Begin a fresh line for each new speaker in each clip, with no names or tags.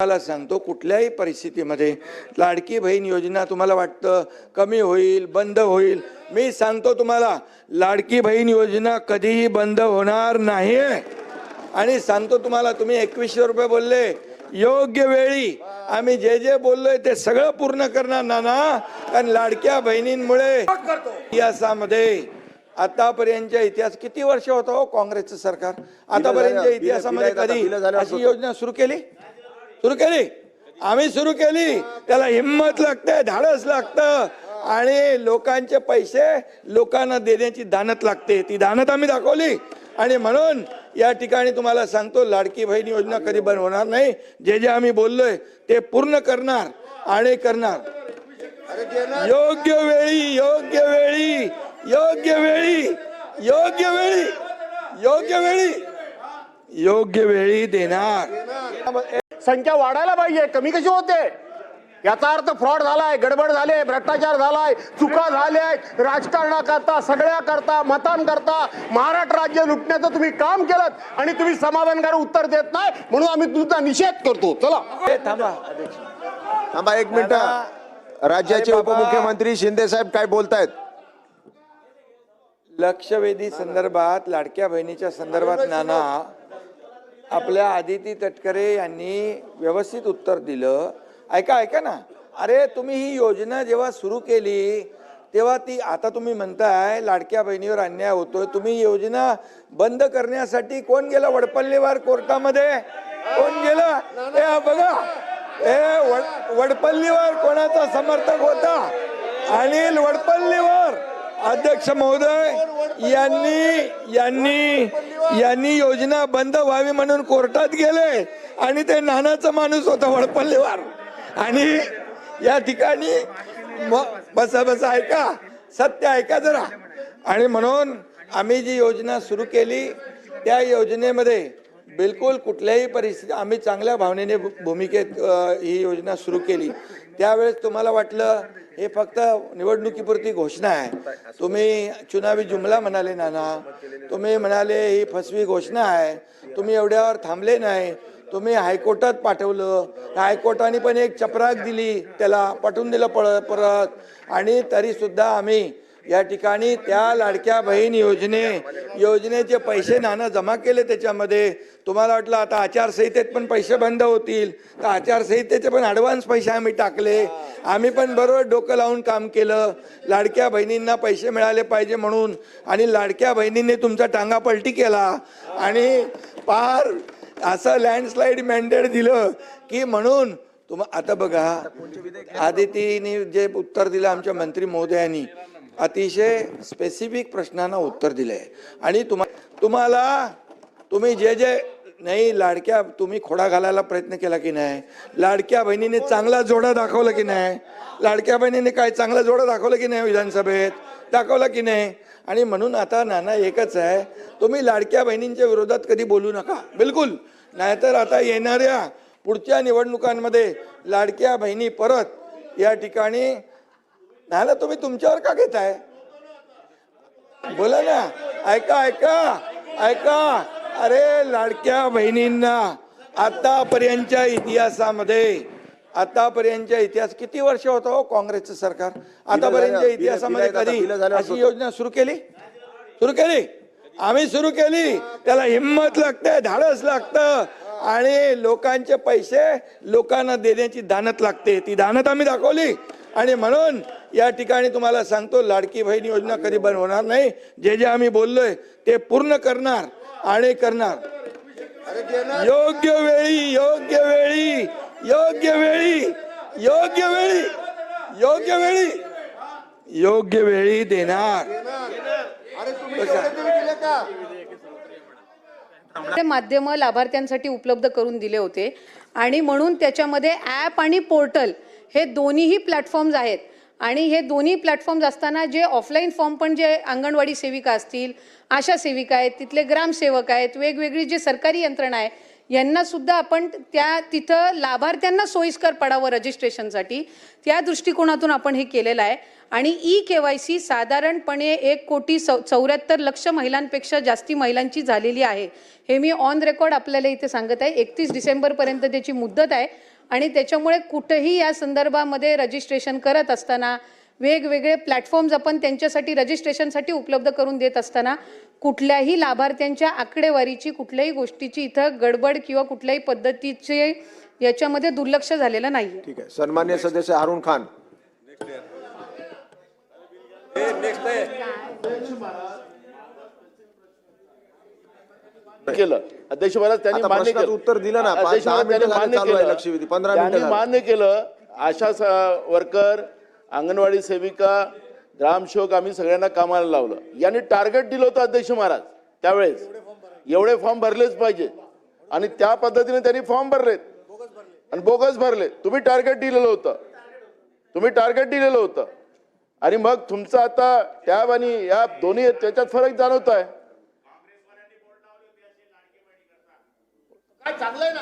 मला सांगतो कुठल्याही परिस्थितीमध्ये लाडकी बहीण योजना तुम्हाला वाटतं कमी होईल, बंद होईल, मी सांगतो तुम्हाला लाडकी बहीण योजना कधीही बंद होणार नाही। आणि सांगतो तुम्हाला, तुम्ही 2100 रुपये बोलले, योग्य वेळी आम्ही जे जे बोललोय ते सगळं पूर्ण करणार नाना, कारण लाडक्या बहिणींमुळे इतिहासामध्ये आतापर्यंतच्या इतिहास किती वर्ष होतं हो काँग्रेसचं सरकार, आतापर्यंतच्या इतिहासामध्ये कधी अशी योजना सुरू केली? आम्ही सुरू केली। त्याला हिम्मत लागते, धाडस लागतं आणि लोकांचे पैसे लोकांना देण्याची दानत लागते, ती दानत आम्ही दाखवली। आणि म्हणून या ठिकाणी तुम्हाला सांगतो लाडकी बहीण योजना कधी बंद होणार नाही, जे जे आम्ही बोललोय ते पूर्ण करणार आणि करणार। योग्य वेळी योग्य वेळी योग्य वेळी योग्य वेळी योग्य वेळी योग्य वेळी देणार।
संख्या वाढायला पाहिजे, कमी कशी होते? याचा अर्थ फ्रॉड झालाय, गडबड झाले, भ्रष्टाचार झालाय, चुका झाल्या, राजकारणाकरता सगळ्याकरता मतांकरता महाराष्ट्र राज्य लुटण्याचं तुम्ही काम केलं आणि तुम्ही समाधानकारक उत्तर देत नाही, म्हणून आम्ही तुमचा निषेध करतो। चला
थांबा 1 मिनिट। राज्याचे उपमुख्यमंत्री शिंदे साहेब काय बोलतायत?
लक्षवेधी संदर्भात, लाडक्या बहिणीच्या संदर्भात नाना आपल्या आदिती तटकरे यांनी व्यवस्थित उत्तर दिलं। ऐका ना, अरे तुम्ही ही योजना जेव्हा सुरू केली तेव्हा ती, आता तुम्ही म्हणताय लाडक्या बहिणीवर अन्याय होतोय, तुम्ही योजना बंद करण्यासाठी कोण गेला वडपल्लीवर कोर्टामध्ये? कोण गेला? बघा, वडपल्लीवर कोणाचा समर्थक होता? अनिल वडपल्लीवर अध्यक्ष महोदय यांनी योजना बंद व्हावी म्हणून कोर्टात गेले आणि ते नानाचा माणूस होता वडपल्लीवर। आणि या ठिकाणी बसा ऐका, सत्य ऐका जरा। आणि म्हणून आम्ही जी योजना सुरू केली त्या योजनेमध्ये बिलकुल कुठल्याही परिस्थिती आम्ही चांगल्या भावनेने भूमिकेत ही योजना सुरू केली। त्यावेळेस तुम्हाला वाटलं हे फक्त निवडणुकीपुरती घोषणा आहे, तुम्ही चुनावी जुमला म्हणाले नाना, तुम्ही म्हणाले ही फसवी घोषणा आहे, तुम्ही एवढ्यावर थांबले नाही, तुम्ही हायकोर्टात पाठवलं, हायकोर्टाने पण एक चपराक दिली, त्याला पाठवून दिलं परत। आणि तरी सुद्धा आम्ही या ठिकाणी त्या लाडक्या बहीण योजनेचे पैसे नाना जमा केले त्याच्यामध्ये। तुम्हाला वाटलं आता आचारसंहितेत पण पैसे बंद होतील, तर आचारसंहितेचे पण ॲडव्हान्स पैसे आम्ही टाकले। आम्ही पण बरोबर डोकं लावून काम केलं, लाडक्या बहिणींना पैसे मिळाले पाहिजे म्हणून। आणि लाडक्या बहिणींनी तुमचा टांगा पलटी केला आणि पार असं लँडस्लाईड मॅन्डेट दिलं की म्हणून आता बघा, आदितीने जे उत्तर दिलं आमच्या मंत्री महोदयांनी, अतिशय स्पेसिफिक प्रश्नांना उत्तर दिलंय। आणि तुम्ही जे जे नाही लाडक्या, तुम्ही खोडा घालायला प्रयत्न केला की नाही? लाडक्या बहिणीने चांगला जोडा दाखवला की नाही? लाडक्या बहिणीने काय चांगला जोडा दाखवला की नाही? विधानसभेत दाखवला की नाही? आणि म्हणून आता नाना एकच आहे, तुम्ही लाडक्या बहिणींच्या विरोधात कधी बोलू नका, बिलकुल। नाहीतर आता येणाऱ्या पुढच्या निवडणुकांमध्ये लाडक्या बहिणी परत या ठिकाणी नाना, तुम्ही तुमच्यावर का घेताय? बोला ना, ऐका। अरे लाडक्या बहिणींना आतापर्यंतच्या इतिहास किती वर्ष होतं हो काँग्रेसचं सरकार, आतापर्यंतच्या इतिहासामध्ये कधी अशी योजना सुरू केली? आम्ही सुरू केली। त्याला हिम्मत लागते, धाडस लागतं आणि लोकांचे पैसे लोकांना देण्याची दानत लागते, ती दानत आम्ही दाखवली। आणि म्हणून या ठिकाणी तुम्हाला सांगतो लाडकी बहीण योजना कधी बंद होणार नाही, जे जे आम्ही बोललोय ते पूर्ण करणार आणि करणार। योग्य वेळी योग्य वेळी योग्य वेळी योग्य वेळी योग्य वेळी योग्य वेळी देणार।
माध्यम लाभार्थ्यांसाठी उपलब्ध करून दिले होते आणि म्हणून त्याच्यामध्ये ॲप आणि पोर्टल हे दोन्हीही प्लॅटफॉर्म्स आहेत। आणि हे दोन्ही प्लॅटफॉर्म्स असताना जे ऑफलाईन फॉर्म पण जे अंगणवाडी सेविका असतील, आशा सेविका आहेत, तिथले ग्रामसेवक आहेत, वेगवेगळी जे सरकारी यंत्रणा आहे, यांना सुद्धा आपण तिथं लाभार्थ्यांना सोयीस्कर पडावं रजिस्ट्रेशनसाठी, त्या दृष्टिकोनातून आपण हे केलेलं आहे। आणि ई-KYC साधारणपणे 1,74,00,000 महिलांपेक्षा जास्ती महिलांची झालेली आहे। हे मी ऑन रेकॉर्ड आपल्याला इथे सांगत आहे। 31 डिसेंबरपर्यंत त्याची मुदत आहे आणि त्याच्यामुळे कुठेही या संदर्भामध्ये रजिस्ट्रेशन करत असताना वेगवेगळे प्लॅटफॉर्म्स आपण त्यांच्यासाठी रजिस्ट्रेशनसाठी उपलब्ध करून देत असताना कुठल्याही लाभार्थ्यांच्या आकडेवारीची कुठल्याही गोष्टीची इथं गडबड किंवा कुठल्याही पद्धतीचे याच्यामध्ये दुर्लक्ष झालेलं नाही.
ठीक आहे. सन्मान्य सदस्य हारून खान.
केलं अध्यक्ष महाराज त्यांनी
आता
मान्य
प्रश्नाचं
केलं.
उत्तर दिलं ना.
अध्यक्ष
10
महाराज
मिनिटं
त्यांनी
झाले
मान्य
चालू आहे
केलं.
लक्षवेधी. 15
त्यांनी
मिनिटं झाली.
मान्य केलं. आशा वर्कर, अंगणवाडी सेविका, ग्रामसेवक आम्ही सगळ्यांना कामाला लावलं. यांनी टार्गेट दिलं होतं अध्यक्ष महाराज त्यावेळेस, एवढे फॉर्म भरलेच पाहिजे आणि त्या पद्धतीने त्यांनी फॉर्म भरलेत आणि बोगस भरले. तुम्ही टार्गेट दिलेलं होतं आणि मग तुमचं आता टॅब आणि या दोन्ही त्याच्यात फरक जाणवत आहे.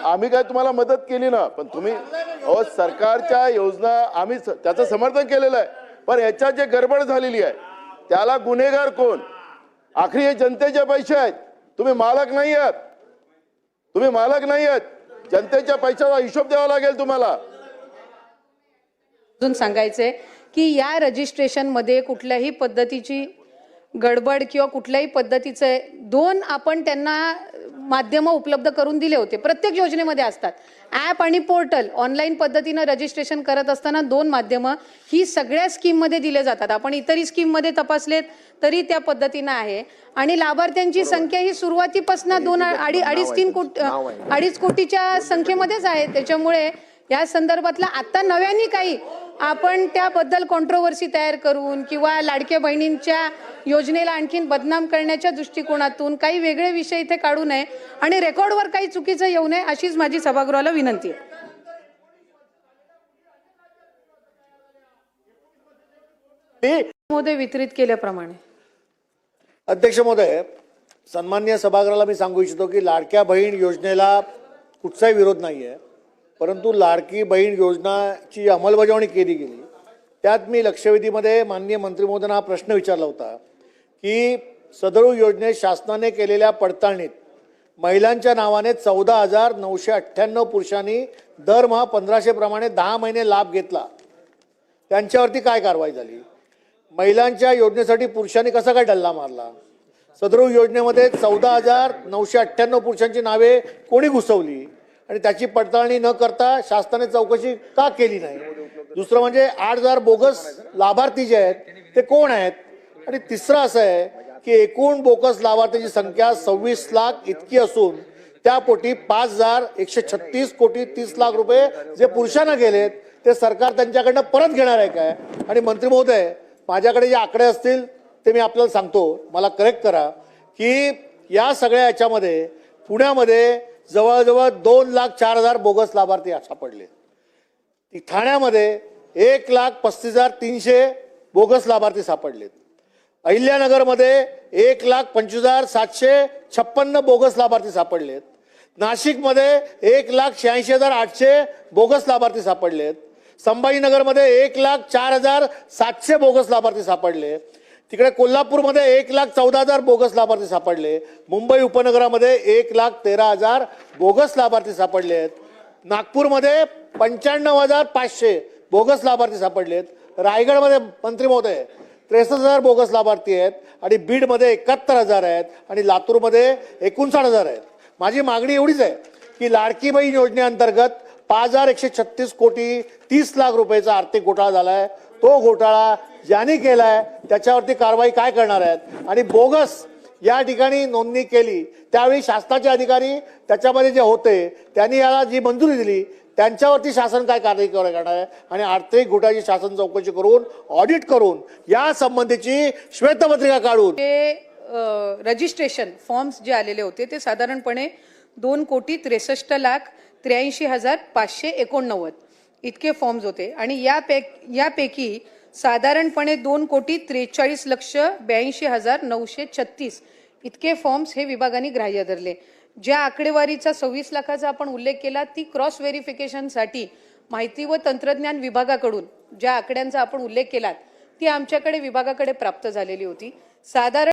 आम्ही काय तुम्हाला मदत केली ना, पण तुम्ही सरकारच्या योजना आम्ही त्याचं समर्थन केलेलं आहे, पण याच्यात जे गडबड झालेली आहे त्याला गुन्हेगार कोण? आखरी हे जनतेचे पैसे आहेत. तुम्ही मालक नाही आहात. जनतेच्या पैशाचा हिशोब द्यावा लागेल तुम्हाला.
अजून सांगायचंय की या रजिस्ट्रेशन मध्ये कुठल्याही पद्धतीची गडबड किंवा कुठल्याही पद्धतीचे दोन आपण त्यांना माध्यम उपलब्ध करून दिले होते. प्रत्येक योजनेमध्ये असतात ॲप आणि पोर्टल. ऑनलाईन पद्धतीनं रजिस्ट्रेशन करत असताना दोन माध्यमं ही सगळ्या स्कीममध्ये दिले जातात. आपण इतरही स्कीममध्ये तपासलेत तरी त्या पद्धतीनं आहे आणि लाभार्थ्यांची संख्या ही सुरुवातीपासून 2-2.5-3 कोटीच्या संख्येमध्येच आहे. त्याच्यामुळे या संदर्भातला आता नव्याने काही आपण त्याबद्दल कॉन्ट्रोवर्सी तयार करून किंवा लाडक्या बहिणींच्या योजनेला आणखीन बदनाम करण्याच्या दृष्टिकोनातून काही वेगळे विषय इथे काढू नये आणि रेकॉर्डवर काही चुकीचं येऊ नये अशीच माझी सभागृहाला विनंती आहे. वितरित केल्याप्रमाणे
अध्यक्ष महोदय, सन्माननीय सभागृहाला मी सांगू इच्छितो की लाडक्या बहीण योजनेला कुठचाही विरोध नाही आहे, परंतु लाडकी बहीण योजनाची अंमलबजावणी केली गेली त्यात मी लक्षवेधीमध्ये माननीय मंत्री महोदयांना हा प्रश्न विचारला होता की सदर योजनेत शासनाने केलेल्या पडताळणीत महिलांच्या नावाने 14,998 पुरुषांनी दरमहा 1,500 प्रमाणे 10 महिने लाभ घेतला. त्यांच्यावरती काय कारवाई झाली? महिलांच्या योजनेसाठी पुरुषांनी कसा काय डल्ला मारला? सदर योजनेमध्ये 14,998 पुरुषांची नावे कोणी घुसवली आणि त्याची पडताळणी न करता शासनाने चौकशी का केली नाही? दुसरं म्हणजे 8,000 बोगस लाभार्थी जे आहेत ते कोण आहेत? आणि तिसरं असं आहे की एकूण बोगस लाभार्थ्यांची संख्या 26 लाख इतकी असून त्यापोटी 5,136 कोटी 30 लाख रुपये जे पुरुषांना गेलेत ते सरकार त्यांच्याकडनं परत घेणार आहे काय? आणि मंत्री महोदय, माझ्याकडे जे आकडे असतील ते मी आपल्याला सांगतो, मला करेक्ट करा की या सगळ्या याच्यामध्ये पुण्यामध्ये जवळजवळ 2,04,000 बोगस लाभार्थी सापडले. ठाण्यामध्ये 1,35,300 बोगस लाभार्थी सापडलेत. अहिल्यानगरमध्ये 1,25,756 बोगस लाभार्थी सापडलेत. नाशिकमध्ये 1,86,800 बोगस लाभार्थी सापडलेत. संभाजीनगरमध्ये 1,04,700 बोगस लाभार्थी सापडले. तिकडे कोल्हापूरमध्ये 1,14,000 बोगस लाभार्थी सापडले. मुंबई उपनगरामध्ये 1,13,000 बोगस लाभार्थी सापडले आहेत. नागपूरमध्ये 95,500 बोगस लाभार्थी सापडलेत. रायगडमध्ये मंत्री महोदय 63,000 बोगस लाभार्थी आहेत आणि बीडमध्ये 71,000 आहेत आणि लातूरमध्ये 59,000 आहेत. माझी मागणी एवढीच आहे की लाडकी बहीण योजनेअंतर्गत 5,136 कोटी 30 लाख रुपयाचा आर्थिक घोटाळा झालाय. तो घोटाळा ज्यांनी केलाय त्याच्यावरती कारवाई काय करणार आहेत? आणि बोगस या ठिकाणी नोंदणी केली त्यावेळी शासनाचे अधिकारी त्याच्यामध्ये जे होते त्यांनी याला जी मंजुरी दिली त्यांच्यावरती शासन काय कारवाई करणार आहे? आणि आर्थिक घोटाळ्याची शासन चौकशी करून ऑडिट करून या संबंधीची श्वेतपत्रिका काढून
रजिस्ट्रेशन फॉर्म्स जे आलेले होते ते साधारणपणे 2,63,83,589 इतके फॉर्म्स होते आणि यापैकी साधारणपणे 2,43,82,936 इतके फॉर्म्स हे विभागाने ग्राह्य धरले. ज्या आकडेवारीचा 26 लाखाचा आपण उल्लेख केला ती क्रॉस व्हेरिफिकेशनसाठी माहिती व तंत्रज्ञान विभागाकडून ज्या आकड्यांचा आपण उल्लेख केला ती आमच्याकडे विभागाकडे प्राप्त झालेली होती. साधारण